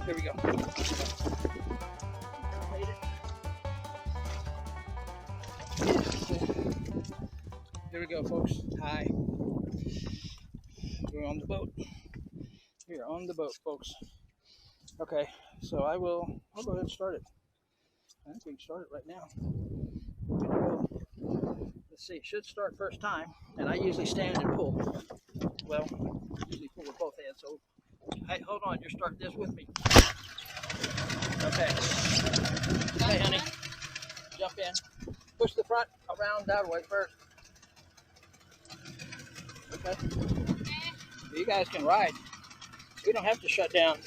Here we go. Here we go, folks. Hi. We're on the boat. We are on the boat, folks. Okay, so I'll go ahead and start it. I think we can start it right now. Let's see, it should start first time, and I usually stand and pull. Well, usually pull with both hands, so hey, hold on, you're starting this with me. Okay. Okay, honey. Jump in. Push the front around that way first. Okay. You guys can ride. We don't have to shut down.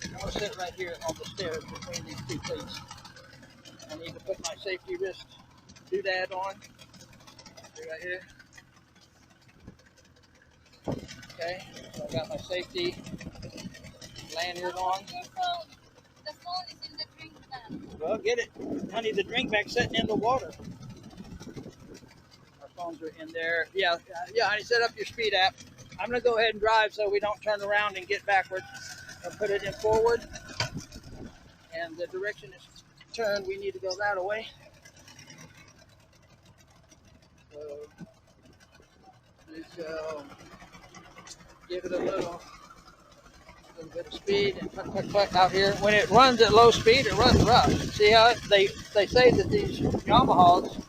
I'm going to sit right here on the stairs between these two cleats. I need to put my safety wrist doodad on. Right here. Okay, so I got my safety lanyard on. The phone is in the drink bag. Well, get it. Honey, the drink bag's sitting in the water. Our phones are in there. Yeah, honey, set up your speed app. I'm going to go ahead and drive so we don't turn around and get backward. I'll put it in forward. And the direction is turned. We need to go that way. So, let's go. Give it a little bit of speed and put out here. When it runs at low speed, it runs rough. See how they say that these Yamahas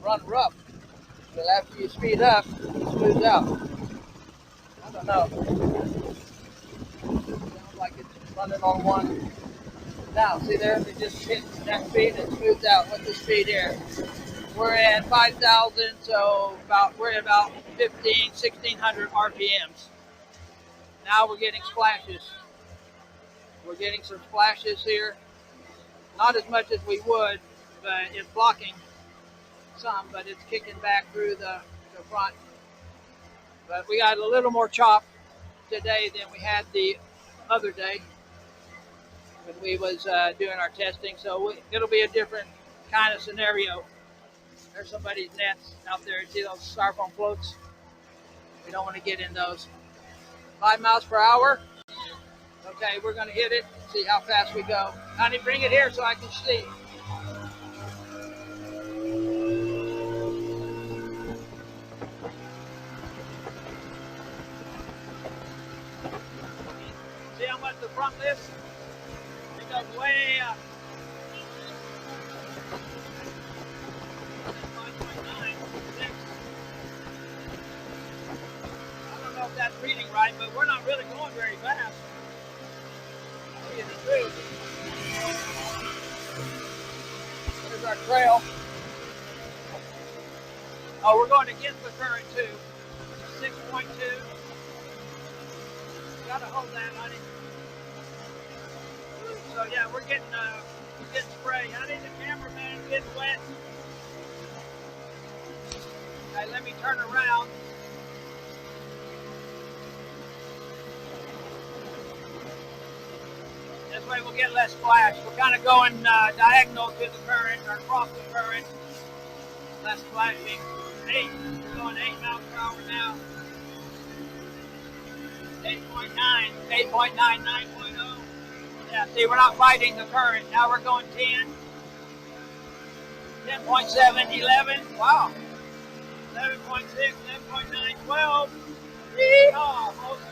run rough, but after you speed up, it smooths out. I don't know. Sounds like it's running on one. Now, see there? It just hits that speed and smooths out. What's the speed here? We're at 5,000, so we're at about 1,600 RPMs. Now we're getting splashes. We're getting some splashes here. Not as much as we would, but it's blocking some, but it's kicking back through the front. But we got a little more chop today than we had the other day when we was doing our testing. So it'll be a different kind of scenario. There's somebody's nets out there. See those styrofoam floats? We don't want to get in those. 5 miles per hour. Okay, we're going to hit it. See how fast we go. Honey, bring it here so I can see. See how much the front lifts? It goes way up. 5.9, 6. I don't know if that's reading right, but we're not really going very fast. I'll tell you the truth. There's our trail. Oh, we're going against the current too. 6.2. Gotta hold that, honey. So yeah, we're getting spray. Honey, the cameraman's getting wet. Okay, let me turn around. This way we'll get less splash. We're kind of going diagonal to the current, or across the current. Less splashing. 8. We're going 8 miles per hour now. 8.9, 8.9, 9.0. Yeah, see, we're not fighting the current. Now we're going 10. 10.7, 11. Wow. 11.6, 11.9, 12. Yeehaw, folks.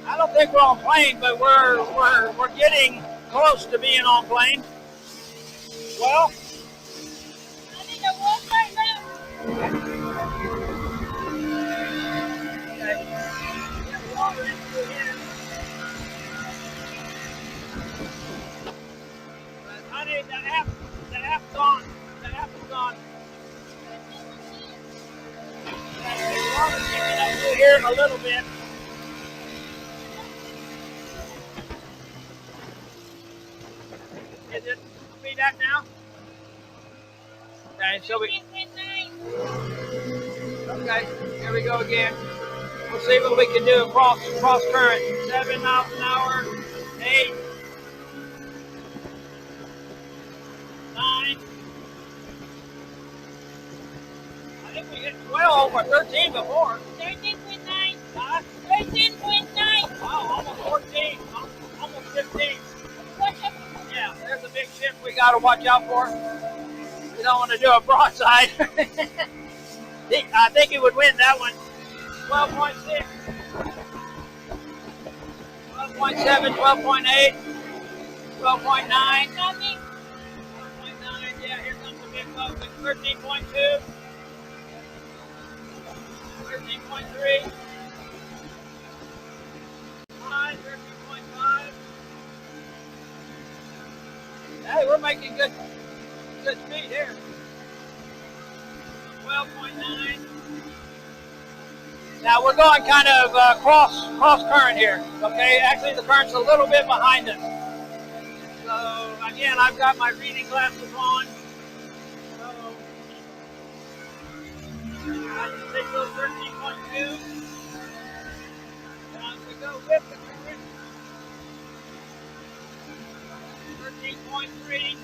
I don't think we're on plane, but we're getting close to being on plane. Well, I need to walk right now. okay. Get water into here. But honey, the app's on. The app is on. The water's getting up through here a little bit. Is it speed up now? Okay, so okay, here we go again. We'll see what we can do across current. 7 miles an hour, 8, 9. I think we hit 12 or 13 before. 13.9. Huh? 13.9. Oh, almost 14. Almost 15. Watch out. Yeah, there's a big ship we got to watch out for. We don't want to do a broadside. I think he would win that one. 12.6. 12.7, 12.8, 12.9. Coming. 12.9, yeah, here comes the big boat with 13.2, 13.3, 13.5. Hey, we're making good speed here. 12.9. Now we're going kind of cross current here. Okay, actually the current's a little bit behind us. So again, I've got my reading glasses on. So I just take those 13.2. And I'm going to go with the current. 13.3.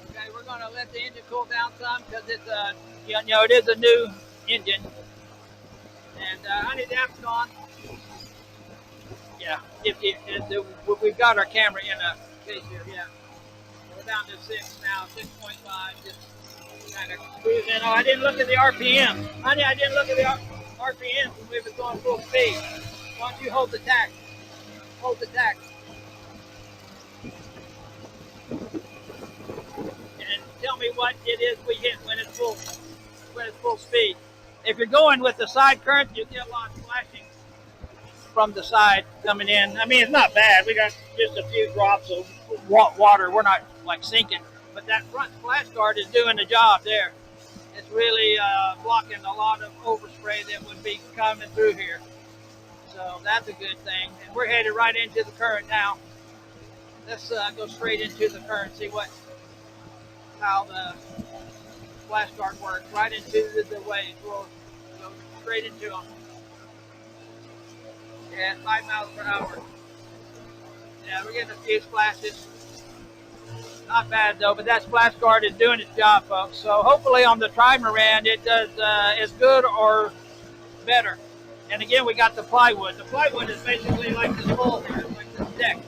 Okay, we're going to let the engine cool down some because it's it is a new engine. And honey, that's gone. Yeah, we've got our camera in a case here. Yeah, we're down to 6 now, 6.5. Just kind of cruising. Oh, I didn't look at the RPM, honey. I didn't look at the RPM when we were going full speed. Why don't you hold the tack? Hold the tack. Tell me what it is we hit when it's full speed. If you're going with the side current, you get a lot of splashing from the side coming in. I mean, it's not bad. We got just a few drops of water. We're not like sinking, but that front splash guard is doing the job there. It's really blocking a lot of overspray that would be coming through here. So that's a good thing. And we're headed right into the current now. Let's go straight into the current, see how the splash guard works. Right into the waves. We'll go straight into them. Yeah, 5 miles per hour. Yeah, we're getting a few splashes. Not bad though, but that splash guard is doing its job, folks. So hopefully on the trimaran it does as good or better. And again, we got the plywood. The plywood is basically like this hole here, like this deck.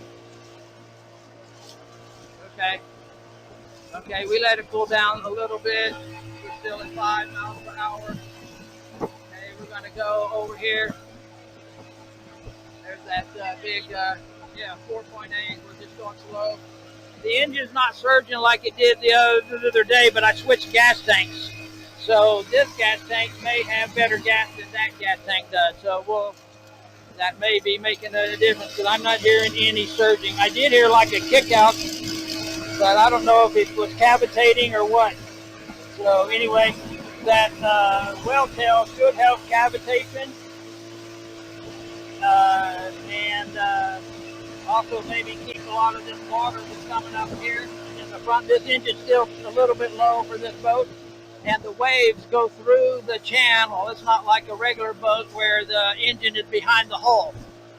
Okay. Okay, we let it cool down a little bit. We're still at 5 miles per hour. Okay, we're going to go over here. There's that big, 4.8. We're just going slow. The engine's not surging like it did the other day, but I switched gas tanks. So this gas tank may have better gas than that gas tank does. So that may be making a difference because I'm not hearing any surging. I did hear like a kick out, but I don't know if it was cavitating or what. So anyway, that well tail should help cavitation. And also maybe keep a lot of this water that's coming up here in the front. This engine's still a little bit low for this boat. And the waves go through the channel. It's not like a regular boat where the engine is behind the hull.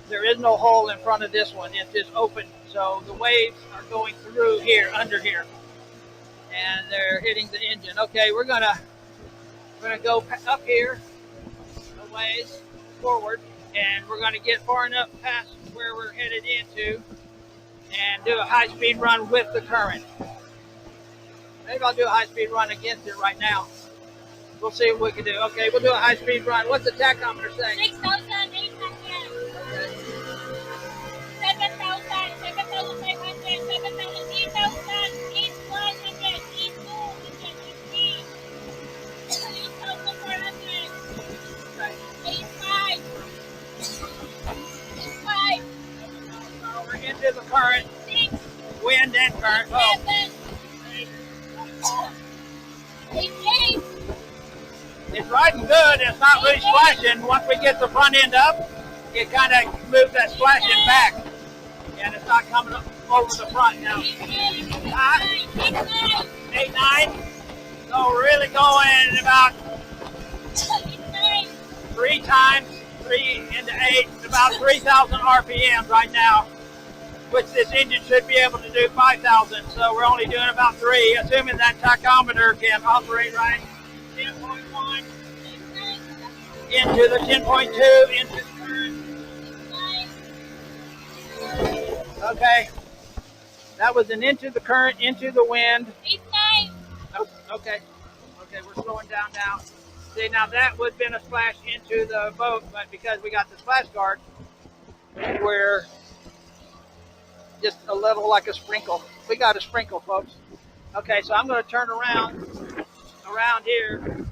There is no hole in front of this one. It's just open. So the waves are going through here, under here. And they're hitting the engine. Okay, we're gonna go up here a ways forward. And we're gonna get far enough past where we're headed into and do a high-speed run with the current. Maybe I'll do a high-speed run against it right now. We'll see what we can do. Okay, we'll do a high-speed run. What's the tachometer say? 6,800. Okay. 7,000, 7,500, 7,000, 8,000, 8,100, 8,250, 8,400, Okay. 8,500, 8,500, So we're into the current, 6, wind and current. Oh. 7, 8, It's riding good. It's not really splashing. Once we get the front end up, it kind of moves that splashing back. And it's not coming up over the front now. 8, 9. So we're really going about 3 times 3 into 8, about 3,000 RPM right now, which this engine should be able to do 5,000. So we're only doing about 3, assuming that tachometer can operate right. 10.1 into the 10.2 into the current. Okay, that was an into the current, into the wind. 8.9. Oh, okay, we're slowing down now. See, now that would have been a splash into the boat, but because we got the splash guard, we're just a little like a sprinkle. We got a sprinkle, folks. Okay, so I'm going to turn around here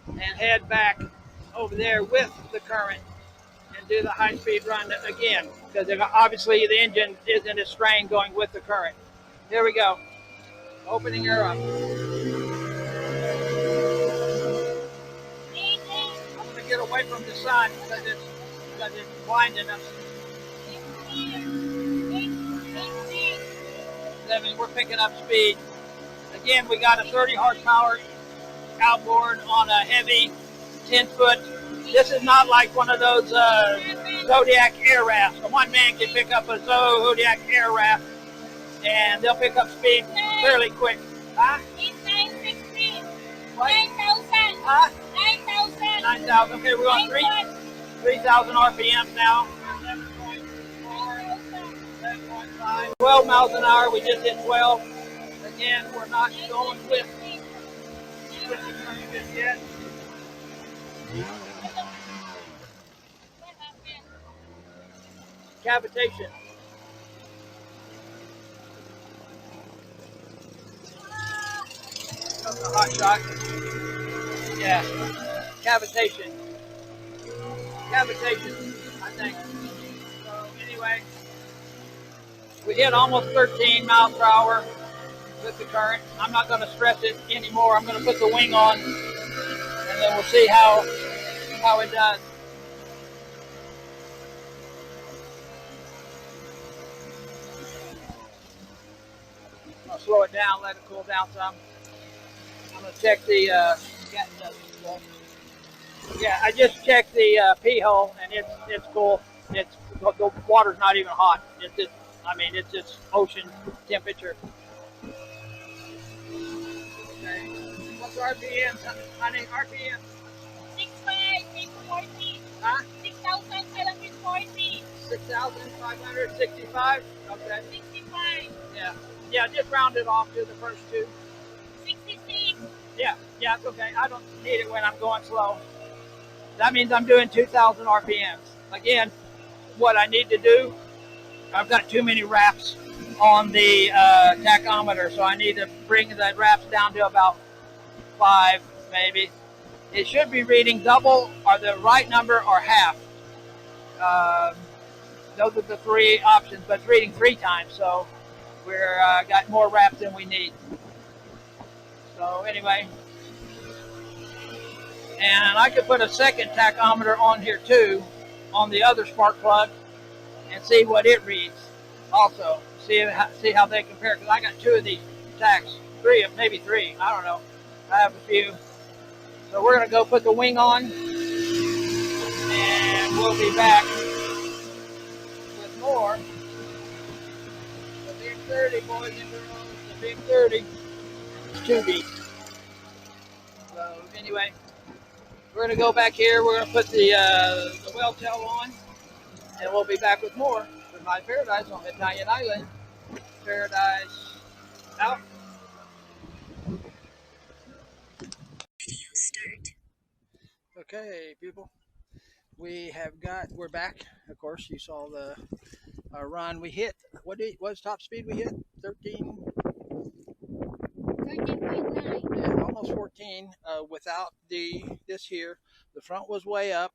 and head back over there with the current and do the high-speed run again, because obviously the engine isn't as strained going with the current. Here we go. Opening her up. I'm going to get away from the sun because it's blinding us. I mean, we're picking up speed. Again, we got a 30 horsepower outboard on a heavy 10-foot. This is not like one of those Zodiac air rafts. So one man can pick up a Zodiac air raft, and they'll pick up speed fairly quick. Huh? 9,000. Huh? 9,000. 9,000. Okay, we're on 3,000 RPM now. 7.5. 12 miles an hour. We just hit 12. Again, we're not going with the current just yet. Cavitation. That's a hot shot. Yeah. Cavitation. I think. So anyway, we hit almost 13 miles per hour with the current. I'm not going to stress it anymore. I'm going to put the wing on, and then we'll see how it does. I'll slow it down, let it cool down some. I'm going to check the yeah, I just checked the pee hole, and it's cool. The water's not even hot. It's just ocean temperature. Okay. What's RPM, honey? RPM? 6,540. Huh? 6,740. 6,565? Okay. 65. Yeah, just round it off to the first two. 66. Yeah, it's okay. I don't need it when I'm going slow. That means I'm doing 2,000 RPMs. Again, what I need to do, I've got too many wraps on the tachometer, so I need to bring the wraps down to about 5, maybe. It should be reading double or the right number or half. Those are the 3 options, but it's reading 3 times, so we're got more wraps than we need. So anyway, and I could put a second tachometer on here too, on the other spark plug, and see what it reads. Also, see how they compare, because I got 2 of these tachs, 3, maybe 3. I don't know. I have a few. So we're gonna go put the wing on, and we'll be back with more. The big 30, boys and girls. The big 30. It's too deep. So anyway, we're going to go back here. We're going to put the well tail on, and we'll be back with more with my Paradise on Italian Island. Paradise out. Video start. Okay, people. We're back. Of course, you saw the run. We hit, what's top speed we hit? 13.9. Yeah, almost 14 without this here. The front was way up.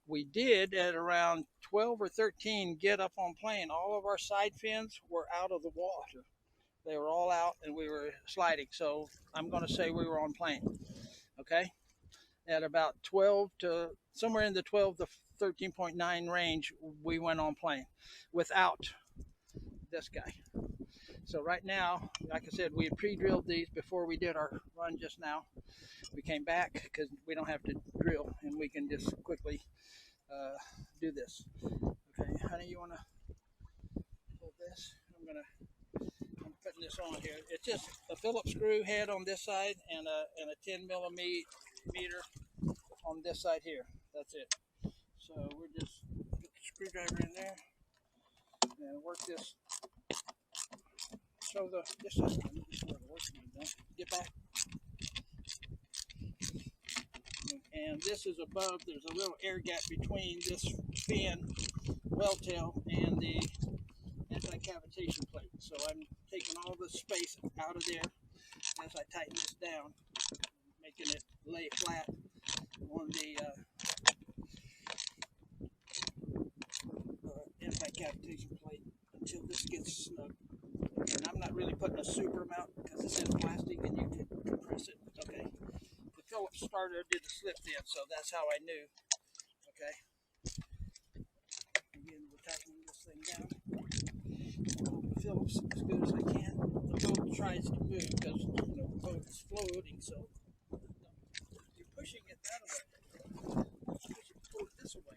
We did at around 12 or 13 get up on plane. All of our side fins were out of the water. They were all out, and we were sliding. So I'm going to say we were on plane. Okay. At about 12 to somewhere in the 12 to 13.9 range, we went on plane without this guy. So right now, like I said, we had pre-drilled these before we did our run just now. We came back because we don't have to drill, and we can just quickly do this. Okay, honey, you want to hold this? I'm putting this on here. It's just a Phillips screw head on this side and a 10 millimeter on this side here. That's it. So we're just put the screwdriver in there and work this. Show the this is where the work being done. Get back. And this is above. There's a little air gap between this fin well tail and the anti-cavitation plate. So I'm taking all the space out of there as I tighten this down, making it lay flat on the anti-cavitation plate until this gets snug. And I'm not really putting a super amount because this is plastic and you can compress it. Okay. The Phillips starter did the slip in, so that's how I knew. Okay. Again, we're tightening this thing down. Hold the Phillips as good as I can. The boat tries to move because the boat is floating, so you're pushing it that way. You pull it this way.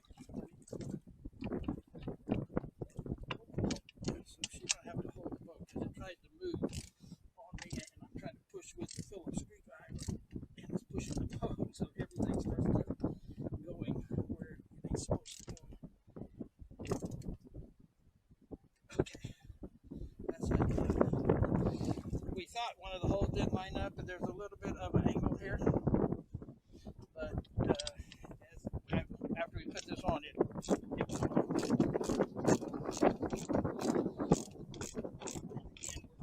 So she's gonna have to hold the boat because it tries to move on me, and I'm trying to push with the Phillips screwdriver, and it's pushing the boat, so everything starts going where it ain't supposed to go. Okay, that's it. We thought one of the holes didn't line up, but there's a little bit of an angle here. But after we put this on, it was fine. And we're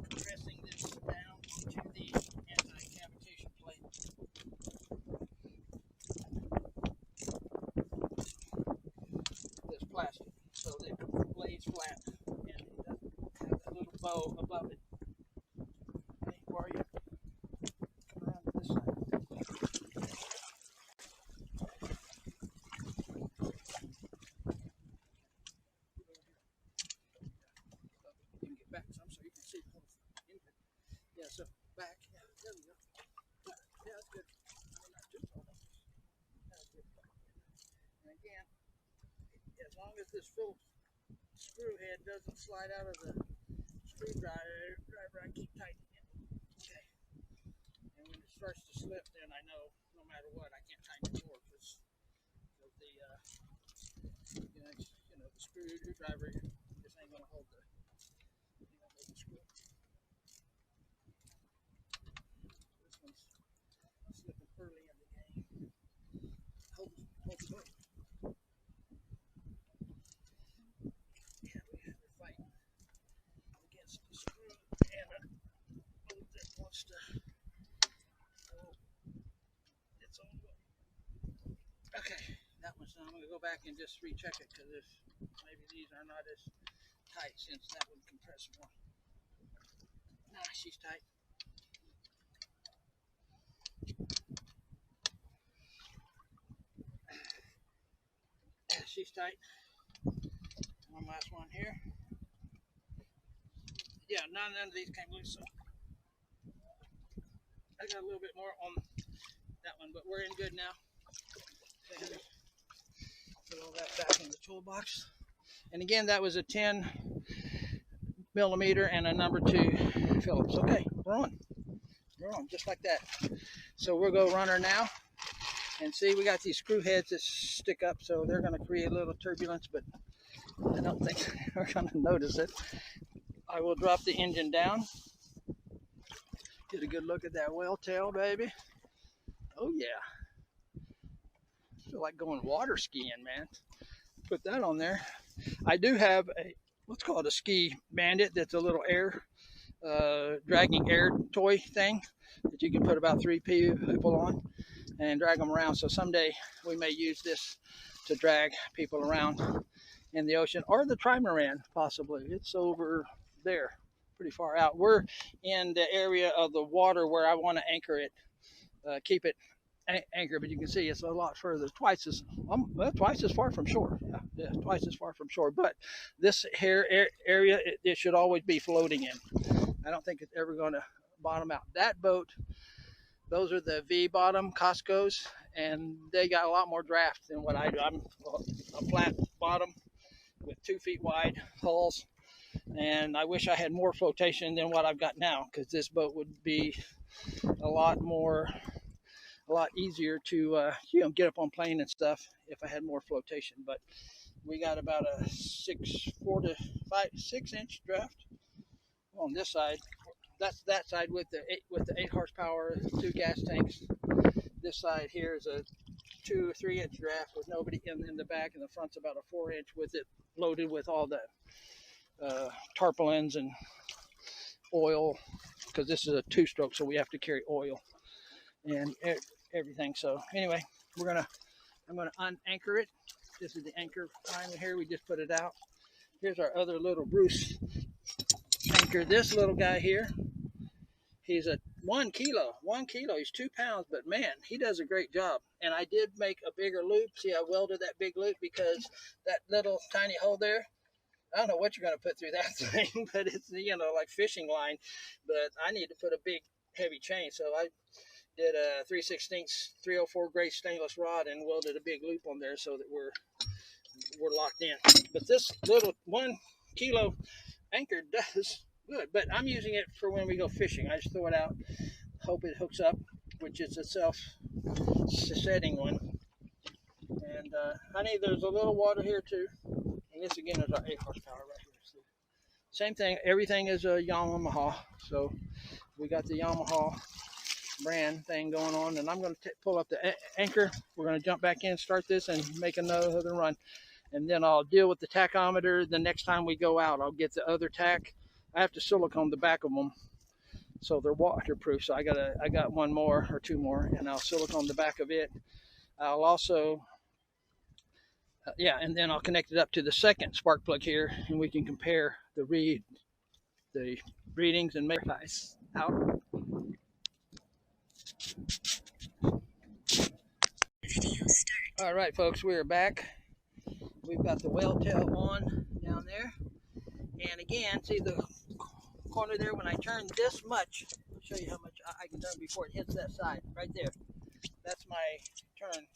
compressing this down onto the anti-cavitation plate. This plastic, so that it lays flat and it doesn't have that little bow above it. Okay, where are you? Come around to this side. You can get back some so you can see the whole engine. Yeah, so back. Yeah, there we go. Yeah, that's good. Not too far. That's good. And again, as long as this Phillips screw head doesn't slide out of the screwdriver, I keep tightening it. Okay. And when it starts to slip, then I know no matter what, I can't tighten it more because the the screwdriver just ain't gonna hold the screw. This one's slipping early in the game. Hold the boat. Yeah, we're fighting against the screw and a boat that wants to go its own way. Okay, that one's done. I'm going to go back and just recheck it because maybe these are not as tight since that would compress more. Nah, she's tight. She's tight. One last one here. Yeah, none of these came loose, so I got a little bit more on that one, but we're in good now. Put all that back in the toolbox. And again, that was a 10 millimeter and a number 2 Phillips. Okay, we're on. We're on, just like that. So we'll go run her now. And see, we got these screw heads that stick up, so they're going to create a little turbulence, but I don't think we're going to notice it. I will drop the engine down. Get a good look at that whale tail, baby. Oh, yeah. I feel like going water skiing, man. Put that on there. I do have a, let's call it a ski bandit that's a little air, dragging air toy thing that you can put about 3 people on and drag them around. So someday we may use this to drag people around in the ocean, or the trimaran possibly. It's over there, pretty far out. We're in the area of the water where I want to anchor it, keep it anchored, but you can see it's a lot further, twice as far from shore. Yeah, twice as far from shore. But this here area, it should always be floating in. I don't think it's ever going to bottom out. That boat, those are the V bottom Costco's, and they got a lot more draft than what I do. I'm a flat bottom with 2 feet wide hulls, and I wish I had more flotation than what I've got now, because this boat would be a lot easier to get up on plane and stuff if I had more flotation. But we got about a 6 inch draft on this side. That's that side with the 8 horsepower, 2 gas tanks. This side here is a 2 or 3 inch draft with nobody in the back, and the front's about a 4 inch with it loaded with all the tarpaulins and oil, because this is a 2-stroke, so we have to carry oil and everything. So anyway, I'm gonna unanchor it. This is the anchor line here. We just put it out. Here's our other little Bruce anchor. This little guy here, he's a 1 kilo. 1 kilo. He's 2 pounds, but man, he does a great job. And I did make a bigger loop. See, I welded that big loop because that little tiny hole there, I don't know what you're going to put through that thing, but it's, like fishing line. But I need to put a big, heavy chain. So I did a 3/16 304 grade stainless rod and welded a big loop on there so that we're locked in. But this little 1 kilo anchor does good, but I'm using it for when we go fishing. I just throw it out, hope it hooks up, which is a self-setting one. And honey, there's a little water here too. And this again is our 8 horsepower right here. So, same thing, everything is a Yamaha. So we got the Yamaha brand thing going on, and I'm going to pull up the anchor. We're going to jump back in, start this, and make another run. And then I'll deal with the tachometer the next time we go out. I'll get the other tack. I have to silicone the back of them so they're waterproof. So I got 1 more or 2 more, and I'll silicone the back of it. I'll also, and then I'll connect it up to the second spark plug here, and we can compare the readings and make Paradise out. All right, folks, we are back. We've got the whale tail on down there. And again, see the corner there, when I turn this much, I'll show you how much I can turn before it hits that side, right there. That's my turn,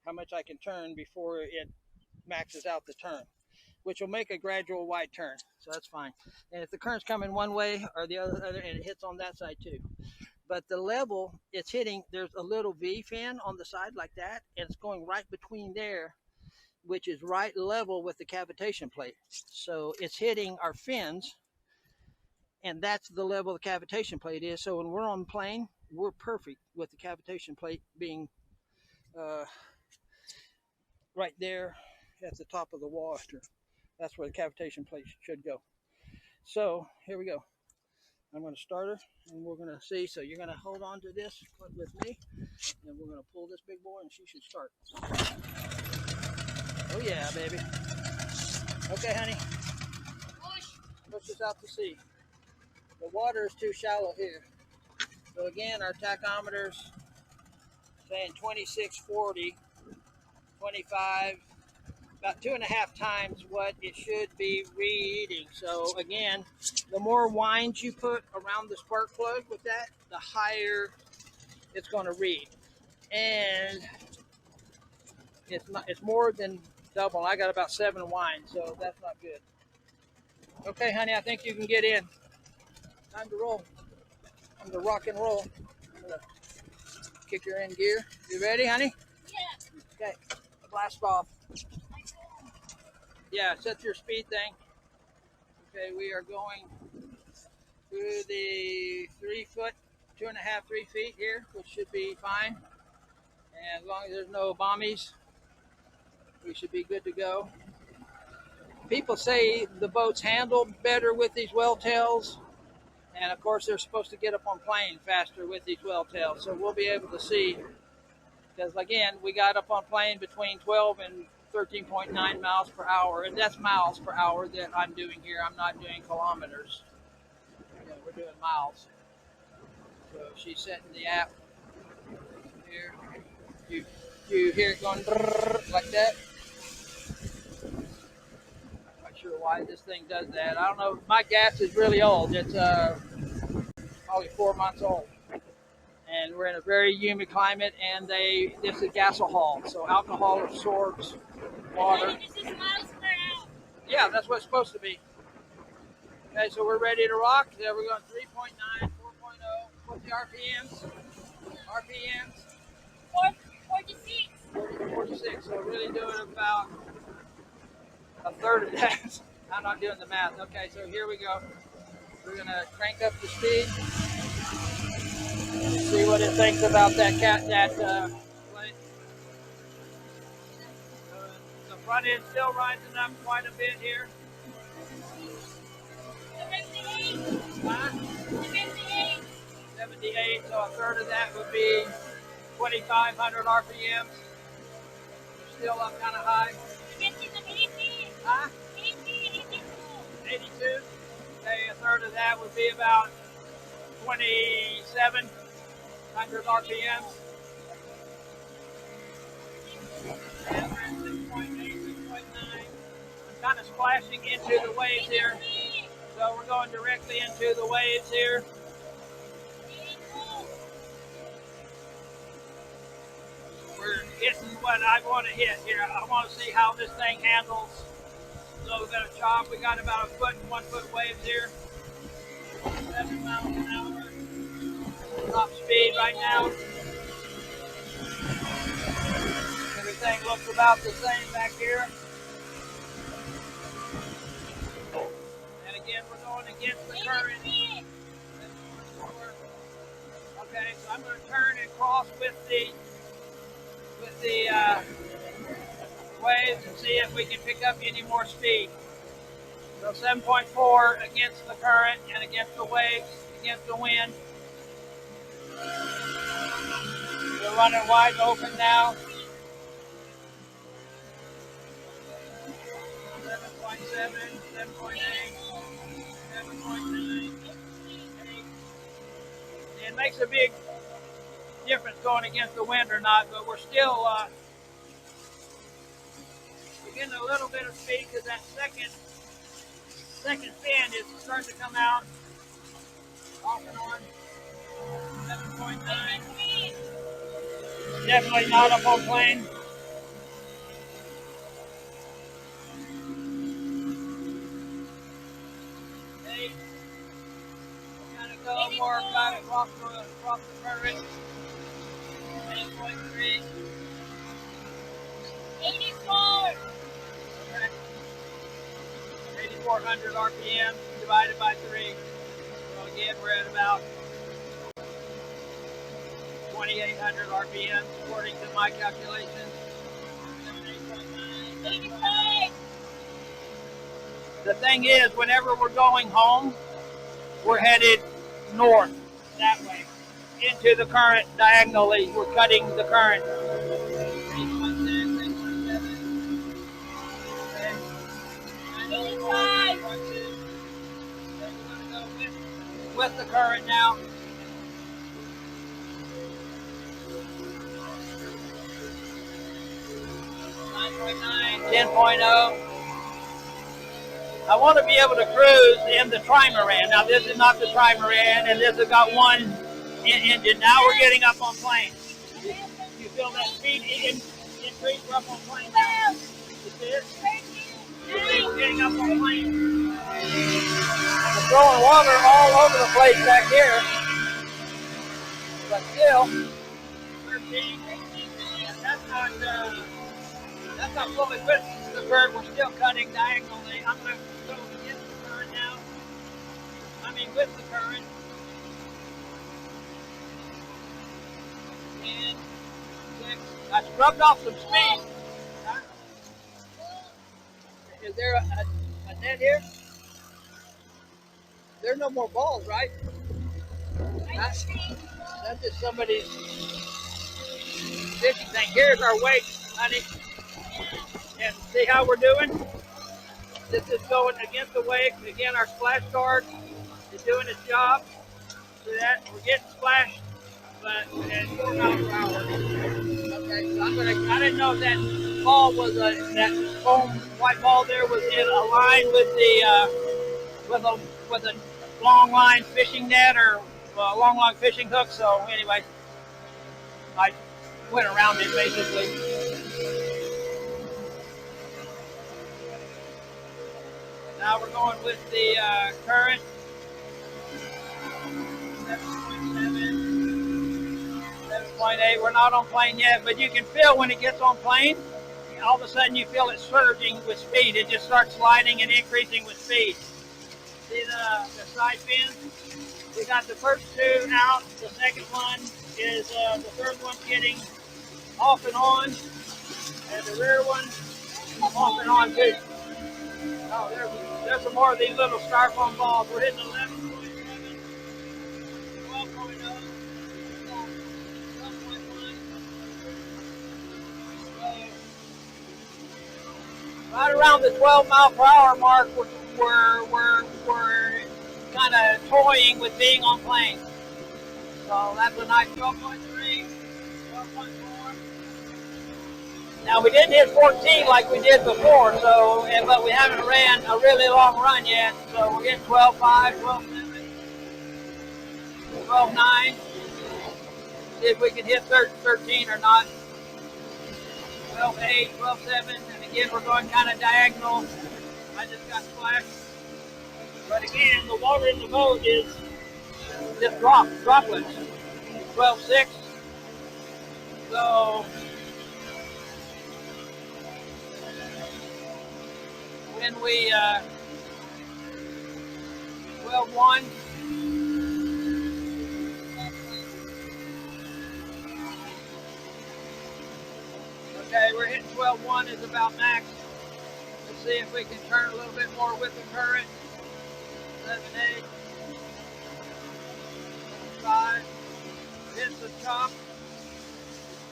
how much I can turn before it maxes out the turn, which will make a gradual wide turn, so that's fine. And if the current's coming one way or the other, and it hits on that side too. But the level it's hitting, there's a little V fin on the side like that, and it's going right between there, which is right level with the cavitation plate. So it's hitting our fins, and that's the level the cavitation plate is. So when we're on the plane, we're perfect with the cavitation plate being right there at the top of the water. That's where the cavitation plate should go. So here we go. I'm going to start her, and we're going to see. So you're going to hold on to this with me, and we're going to pull this big boy, and she should start. Oh yeah, baby. Okay, honey. Push this out to sea. The water is too shallow here. So again, our tachometer's saying 2640, 25, about 2.5 times what it should be reading. So again, the more winds you put around the spark plug with that, the higher it's going to read. And it's more than double. I got about 7 winds, so that's not good. Okay, honey, I think you can get in. Time to roll. Time to rock and roll. I'm gonna kick her in gear. You ready, honey? Yeah. Okay, blast off. Yeah, set your speed thing. Okay, we are going through the 3 foot, 2.5, 3 feet here, which should be fine. And as long as there's no bombies, we should be good to go. People say the boats handle better with these whale tails, and of course they're supposed to get up on plane faster with these whale tails, so we'll be able to see, because again, we got up on plane between 12 and 13.9 miles per hour, and that's miles per hour that I'm doing here. I'm not doing kilometers. Yeah, we're doing miles. So she's setting the app here. You hear it going like that? Not sure why this thing does that. I don't know. My gas is really old. It's probably 4 months old. And we're in a very humid climate, and this is gasohol, so alcohol absorbs water. This is miles per hour. Yeah, that's what it's supposed to be. Okay, so we're ready to rock. There we're going 3.9, 4.0. What's the RPMs? RPMs? 46. 46. So really doing about a third of that. I'm not doing the math. Okay, so here we go. We're going to crank up the speed. See what it thinks about that plate. The front end still rising up quite a bit here. 78. Huh? 78. 78, so a third of that would be 2,500 RPMs. Still up kind of high. 80. Huh? 82. 82. Okay, a third of that would be about 2,700 RPMs. And we're at 6.8, 6.9. I'm kind of splashing into the waves here. So we're going directly into the waves here. We're hitting what I want to hit here. I want to see how this thing handles a little bit of chop. We got about a foot and 1 foot waves here. 7 miles an hour. Top speed right now. Everything looks about the same back here. And again, we're going against the current. Okay, so I'm going to turn and cross with the waves and see if we can pick up any more speed. So 7.4 against the current and against the waves, against the wind. We're running wide open now. 7.7, 7.8, 7.9, 8. It makes a big difference going against the wind or not, but we're still we're getting a little bit of speed because that second fin is starting to come out off and on. 7.9. Definitely not a full plane. 8. Kind of go more kind of across the current. 8.3. 84. 8,400 RPM divided by 3. So again, we're at about 2,800 RPM according to my calculations. 85. The thing is, whenever we're going home, we're headed north that way into the current diagonally. We're cutting the current. 8.6, 8.7. Okay. 85. We're going to go with the current now. 9.9, 10.0. I want to be able to cruise in the trimaran. Now this is not the trimaran, and this has got one engine. Now we're getting up on plane. You feel that speed increase? We're up on plane now. You see it? We're getting up on plane. We're throwing water all over the place back here. But still, 13. That's not fully with the current. We're still cutting diagonally. I'm going to go against the current now. I mean with the current. And 6. I scrubbed off some speed. Is there a net here? There's no more balls, right? That's just somebody's fishing thing. Here's our weight, honey. And see how we're doing? This is going against the wake. Again, our splash guard is doing its job. See that? We're getting splashed, but at 4 miles per hour. Okay, so I didn't know if that ball was that foam white ball there was in a line with the with a long line fishing net or long fishing hook. So anyway, I went around it basically. Now we're going with the current 7.7, 7.8. We're not on plane yet, but you can feel when it gets on plane, all of a sudden you feel it surging with speed. It just starts sliding and increasing with speed. See the side fins? We got the first two out. The second one is the third one getting off and on, and the rear one off and on too. Oh, there's some more of these little styrofoam balls. We're hitting 11.7, 12.0, 12.1. Right around the 12 mile per hour mark, we're kind of toying with being on plane. So that's a nice 12.3, 12.4. Now we didn't hit 14 like we did before, so but we haven't ran a really long run yet. So we're getting 12.5, 12.7, 12.9. See if we can hit 13 or not. 12.8, 12.7, and again we're going kind of diagonal. I just got splashed. But again, the water in the boat is just droplets. 12.6. So when we 12.1. Okay, we're hitting 12.1 is about max. Let's see if we can turn a little bit more with the current. 11.8. 5. Hit the chop. A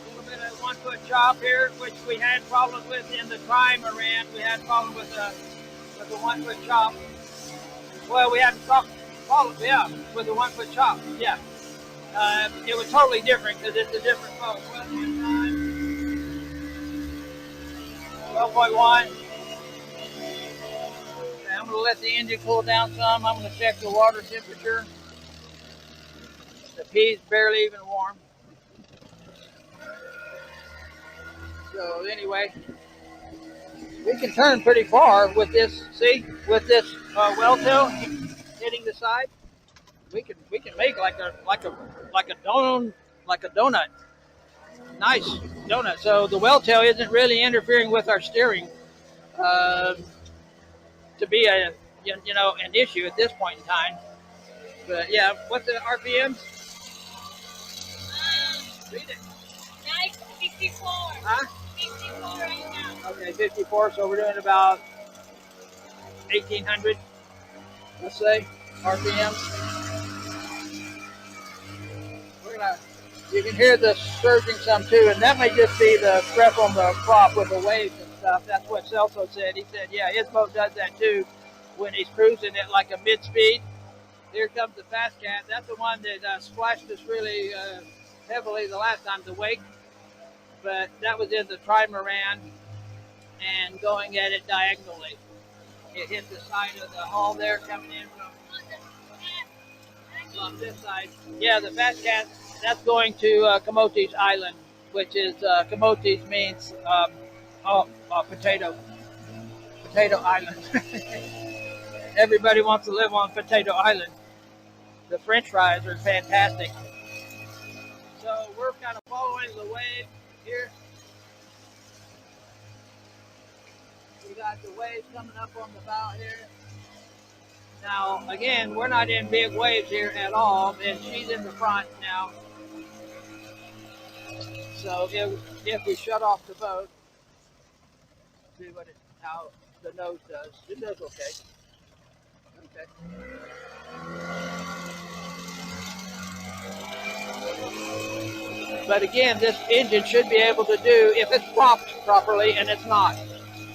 little bit of 1 foot chop here, which we had problems with in the Catamaran. We had problems with the 1 foot chop. Well, we had problems, yeah, with the 1 foot chop. Yeah. It was totally different because it's a different boat. 12.5. 12.1. Okay, I'm going to let the engine cool down some. I'm going to check the water temperature. The P's barely even warm. So anyway, we can turn pretty far with this. See, with this well tail hitting the side, we can make like a donut. Nice donut. So the well tail isn't really interfering with our steering to be an issue at this point in time. But yeah, what's the RPMs? Read it. Nice 54. Huh? 54 right now. Okay, 54. So we're doing about 1,800. Let's say RPM. You can hear the surging some too, and that may just be the stress on the prop with the waves and stuff. That's what Celso said. He said, yeah, his boat does that too when he's cruising at like a mid-speed. Here comes the Fast Cat. That's the one that splashed us really heavily the last time, the wake. But that was in the Catamaran and going at it diagonally. It hit the side of the hull there coming in from this side. Yeah, the Fast Cat. That's going to Camotes Island, which is Camotes means potato island. Everybody wants to live on Potato Island. The French fries are fantastic. So we're kind of following the wave here. We got the waves coming up on the bow here. Now, again, we're not in big waves here at all, and she's in the front now. So if we shut off the boat, see how the nose does. It does okay. Okay. But again, this engine should be able to do, if it's propped properly, and it's not.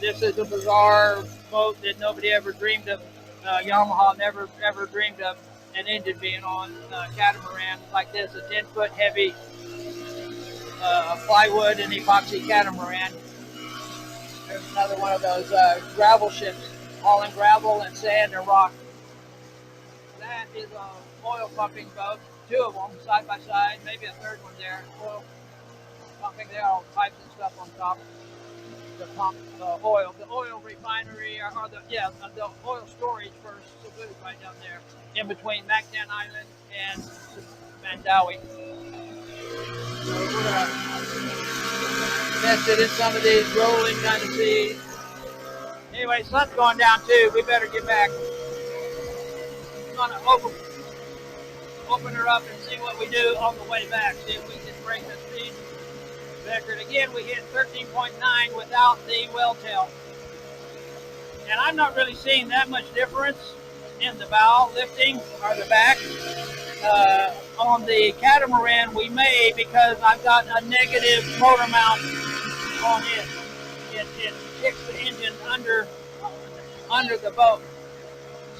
This is a bizarre boat that nobody ever dreamed of. Yamaha never ever dreamed of an engine being on a catamaran like this, a 10-foot heavy plywood and epoxy catamaran. There's another one of those gravel ships, hauling gravel and sand and rock. That is a oil pumping boat. two of them side by side, maybe a third one there. Well, pumping there, all pipes and stuff on top. The pump, oil, the oil refinery, or the oil storage for Cebu right down there, in between Mactan Island and Mandawi. So we're gonna test it in some of these rolling kind of seas. Anyway, sun's going down too. We better get back. I'm gonna open her up and see what we do on the way back. See if we can break the speed record. Again, we hit 13.9 without the well tail. And I'm not really seeing that much difference in the bow lifting or the back. On the Catamaran, we may, because I've got a negative motor mount on it. It kicks the engine under the boat.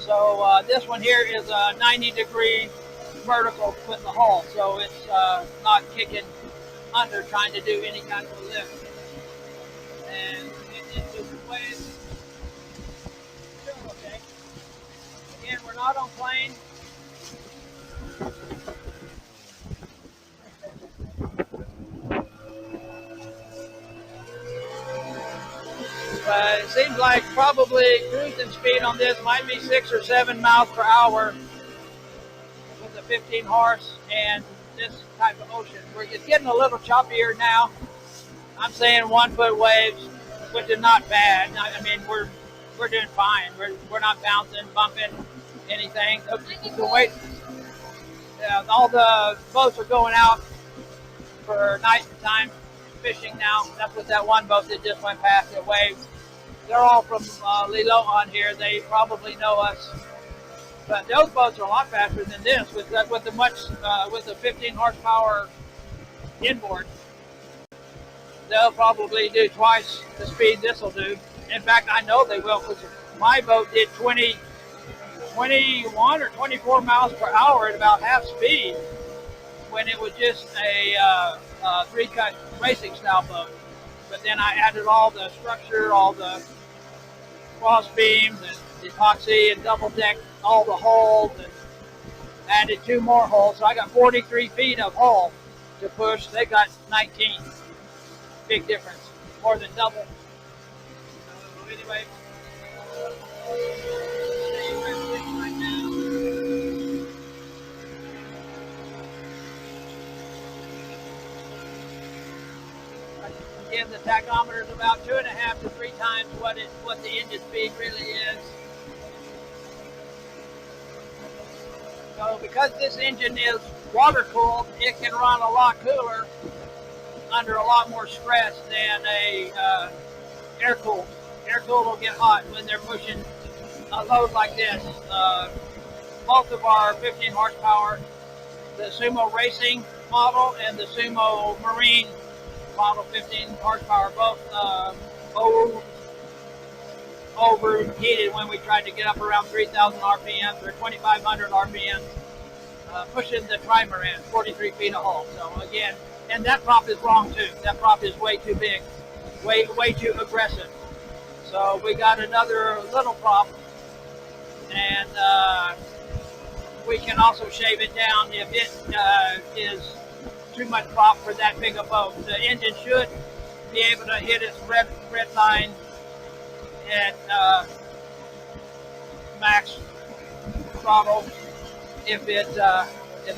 So this one here is a 90-degree vertical with the hull, so it's not kicking under trying to do any kind of a lift. And it's just waves. Okay. Again, we're not on plane. It seems like probably cruising speed on this might be 6 or 7 miles per hour with the 15 horse and this type of ocean. It's getting a little choppier now. I'm saying 1 foot waves, which is not bad. I mean, we're doing fine. We're not bouncing, bumping, anything. The weight, all the boats are going out for night time fishing now. That's what that one boat that just went past the waves. They're all from Lilo on here. They probably know us. But those boats are a lot faster than this with the 15 horsepower inboard. They'll probably do twice the speed this will do. In fact, I know they will, because my boat did 21 or 24 miles per hour at about half speed when it was just a 3-cut racing style boat. But then I added all the structure, all the cross beams and epoxy and double deck all the hulls and added 2 more hulls. So I got 43 feet of hull to push. They got 19. Big difference. More than double. So anyway. Right now. Again, the tachometer is about 2.5 to 3 times what the engine speed really is. So because this engine is water cooled, it can run a lot cooler under a lot more stress than a air cooled. Air cooled will get hot when they're pushing a load like this. Both of our 15 horsepower, the Sumo Racing model and the Sumo Marine model 15 horsepower, both overheated when we tried to get up around 3,000 RPMs or 2,500 RPMs, pushing the Trimaran 43 feet of hull. So again, and that prop is wrong too. That prop is way too big, way too aggressive. So we got another little prop, and we can also shave it down if it is too much prop for that big a boat. The engine should be able to hit its red line at max throttle if it's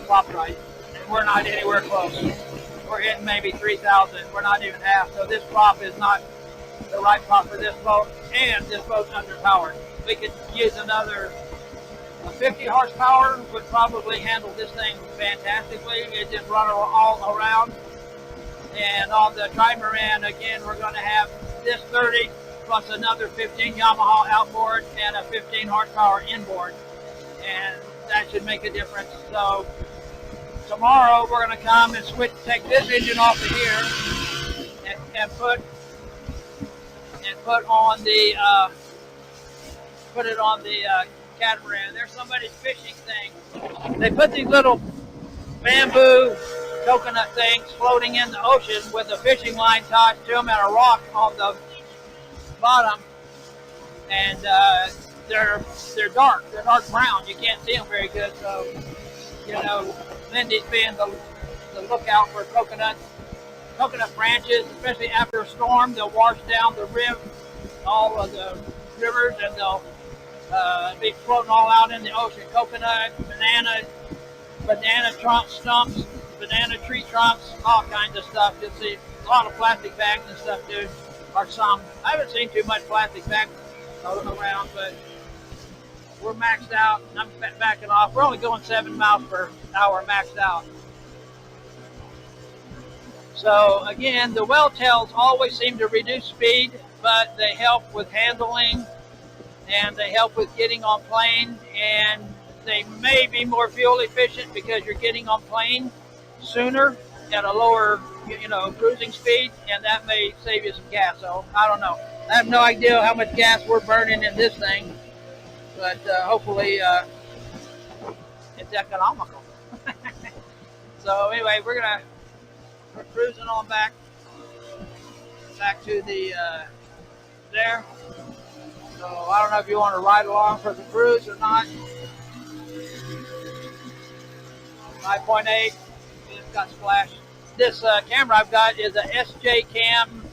propped right. And we're not anywhere close. We're hitting maybe 3,000. We're not even half. So this prop is not the right prop for this boat, and this boat's underpowered. We could use another 50 horsepower would probably handle this thing fantastically. It just run all around. And on the Trimaran, again, we're going to have this 30 plus another 15 Yamaha outboard and a 15 horsepower inboard. And that should make a difference. So tomorrow we're going to come and take this engine off of here and put it on the Catamaran. There's somebody's fishing thing. They put these little bamboo coconut things floating in the ocean with a fishing line tied to them and a rock on the bottom, and they're dark. They're dark brown. You can't see them very good. So You know, Lindy's being the lookout for coconut branches, especially after a storm. They'll wash down the all of the rivers, and they'll be floating all out in the ocean. Coconut, banana trunk stumps, banana tree trunks, all kinds of stuff. You'll see a lot of plastic bags and stuff, dude. Or some. I haven't seen too much plastic bags around, but we're maxed out. I'm backing off. We're only going 7 miles per hour maxed out. So again, the well tails always seem to reduce speed, but they help with handling and they help with getting on plane, and they may be more fuel efficient because you're getting on plane sooner at a lower, cruising speed, and that may save you some gas. So I don't know. I have no idea how much gas we're burning in this thing, but hopefully it's economical. So anyway, we're cruising on back to the there. So I don't know if you want to ride along for the cruise or not. 5.8, it's got splash. This camera I've got is a SJ Cam.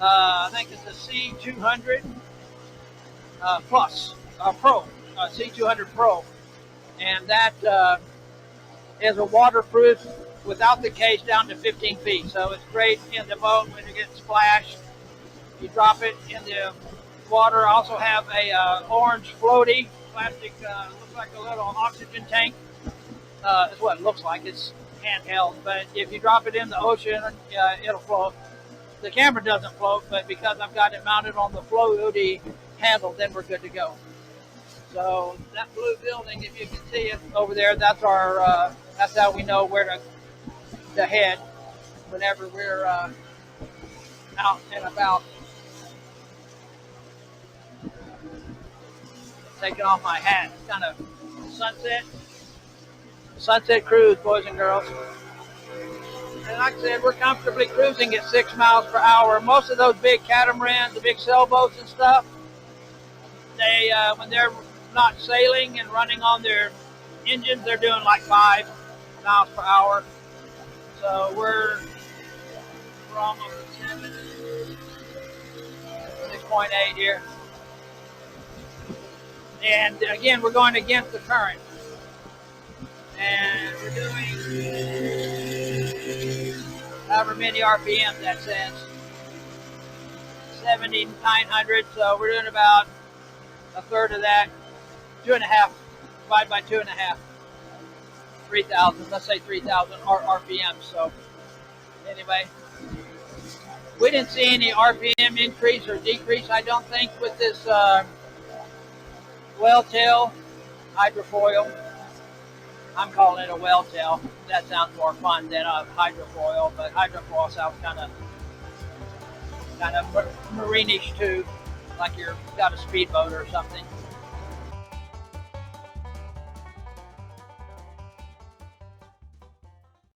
I think it's a C200 Plus Pro, C200 Pro, and that is a waterproof without the case down to 15 feet. So it's great in the boat when you get splashed. You drop it in the water. I also have a orange floaty plastic, looks like a little oxygen tank. Is what it looks like. It's handheld, but if you drop it in the ocean, it'll float. The camera doesn't float, but because I've got it mounted on the floaty handle, then we're good to go. So that blue building, if you can see it over there, that's our. That's how we know where to head whenever we're out and about. Taking off my hat. It's kind of sunset cruise, boys and girls. And like I said, we're comfortably cruising at 6 miles per hour. Most of those big catamarans, the big sailboats and stuff, they when they're not sailing and running on their engines, they're doing like 5 miles per hour. So we're almost at 7, 6.8 here. And again, we're going against the current. And we're doing however many RPM that says. 7,900, so we're doing about a third of that. 2.5, divided by 2.5. 3,000, let's say 3,000 RPM. So anyway, we didn't see any RPM increase or decrease, I don't think, with this well tail hydrofoil. I'm calling it a well tail. That sounds more fun than a hydrofoil, but hydrofoil sounds kind of marine-ish too, like you've got a speedboat or something.